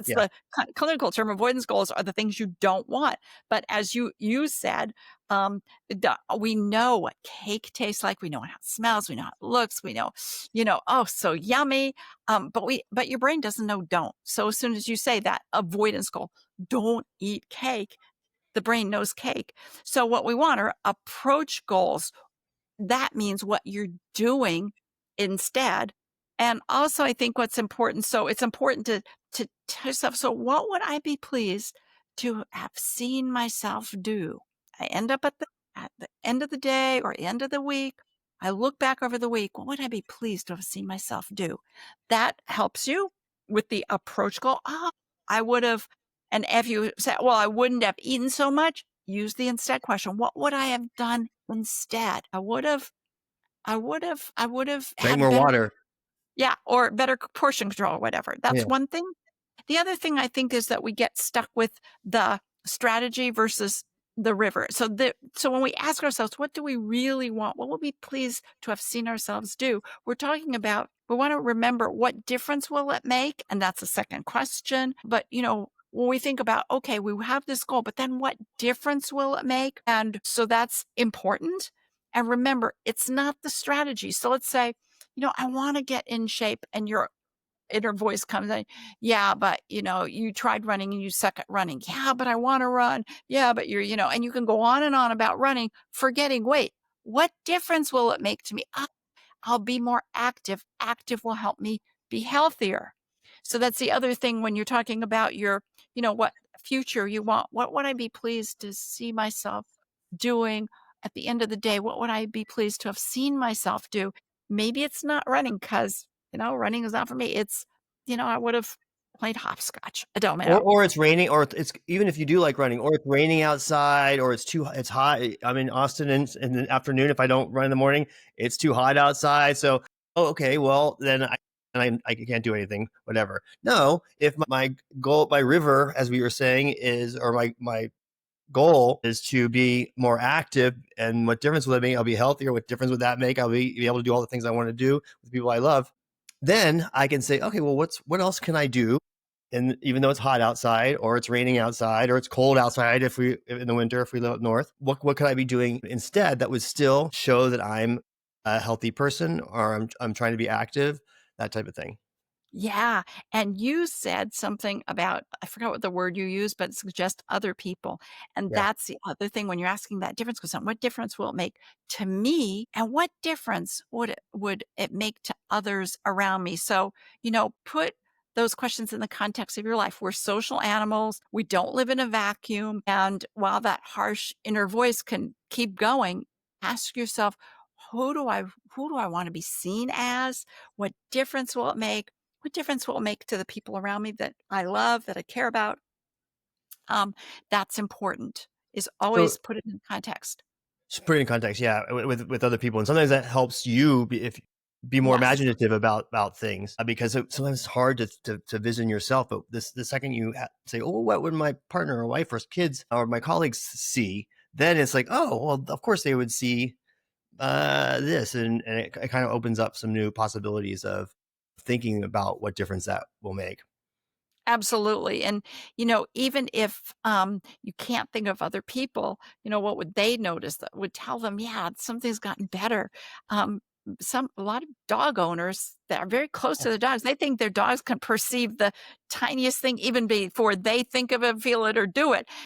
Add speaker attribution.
Speaker 1: It's
Speaker 2: Yeah.
Speaker 1: the clinical term. Avoidance goals are the things you don't want. But as you said, we know what cake tastes like. We know how it smells. We know how it looks. We know, oh, so yummy. But your brain doesn't know don't. So as soon as you say that avoidance goal, don't eat cake, the brain knows cake. So what we want are approach goals. That means what you're doing instead. And also, I think what's important, so it's important to tell yourself, so what would I be pleased to have seen myself do? I end up at the end of the day or end of the week. I look back over the week. What would I be pleased to have seen myself do? That helps you with the approach goal. Oh, I would have, and if you say, well, I wouldn't have eaten so much, use the instead question. What would I have done instead? I would have
Speaker 2: Drink
Speaker 1: had
Speaker 2: more
Speaker 1: better,
Speaker 2: water.
Speaker 1: yeah, or better portion control, or whatever. That's
Speaker 2: Yeah.
Speaker 1: one thing. The other thing I think is that we get stuck with the strategy versus the river. So when we ask ourselves, what do we really want? What would we please to have seen ourselves do? We're talking about, we want to remember what difference will it make? And that's a second question. But, when we think about, okay, we have this goal, but then what difference will it make? And so that's important. And remember, it's not the strategy. So let's say, I want to get in shape, and your inner voice comes in. Yeah, but you tried running and you suck at running. Yeah, but I want to run. Yeah, but and you can go on and on about running, forgetting, wait, what difference will it make to me? I'll be more active. Active will help me be healthier. So that's the other thing when you're talking about your, what future you want. What would I be pleased to see myself doing at the end of the day? What would I be pleased to have seen myself do? Maybe it's not running because, running is not for me. It's, I would have played hopscotch. I don't know.
Speaker 2: Or it's raining, or it's even if you do like running, or it's raining outside, or it's hot. I'm in Austin in the afternoon. If I don't run in the morning, it's too hot outside. So, oh, okay, well then I can't do anything. Whatever. No, if my goal, my river, as we were saying, is, or my goal is to be more active, and what difference will it make? I'll be healthier. What difference would that make? I'll be able to do all the things I want to do with people I love. Then I can say, okay, well, what else can I do? And even though it's hot outside, or it's raining outside, or it's cold outside, if we in the winter, if we live up north, what could I be doing instead that would still show that I'm a healthy person, or I'm trying to be active, that type of thing.
Speaker 1: Yeah. And you said something about, I forgot what the word you used, but suggest other people. And
Speaker 2: Yeah.
Speaker 1: that's the other thing when you're asking that difference, because what difference will it make to me? And what difference would it make to others around me? So, put those questions in the context of your life. We're social animals. We don't live in a vacuum. And while that harsh inner voice can keep going, ask yourself, who do I want to be seen as? What difference will it make? What difference will it make to the people around me that I love, that I care about? That's important, is
Speaker 2: So
Speaker 1: always put it in context.
Speaker 2: just put it in context, yeah, with other people, and sometimes that helps you be more
Speaker 1: Yes,
Speaker 2: imaginative about things, because sometimes it's hard to vision yourself. But the second you say, oh, what would my partner or wife or kids or my colleagues see? Then it's like, oh, well, of course they would see this, and it kind of opens up some new possibilities of thinking about what difference that will make.
Speaker 1: absolutely. And, even if you can't think of other people, what would they notice that would tell them, yeah, something's gotten better? Um, a lot of dog owners that are very close to their dogs, they think their dogs can perceive the tiniest thing even before they think of it, feel it, or do it.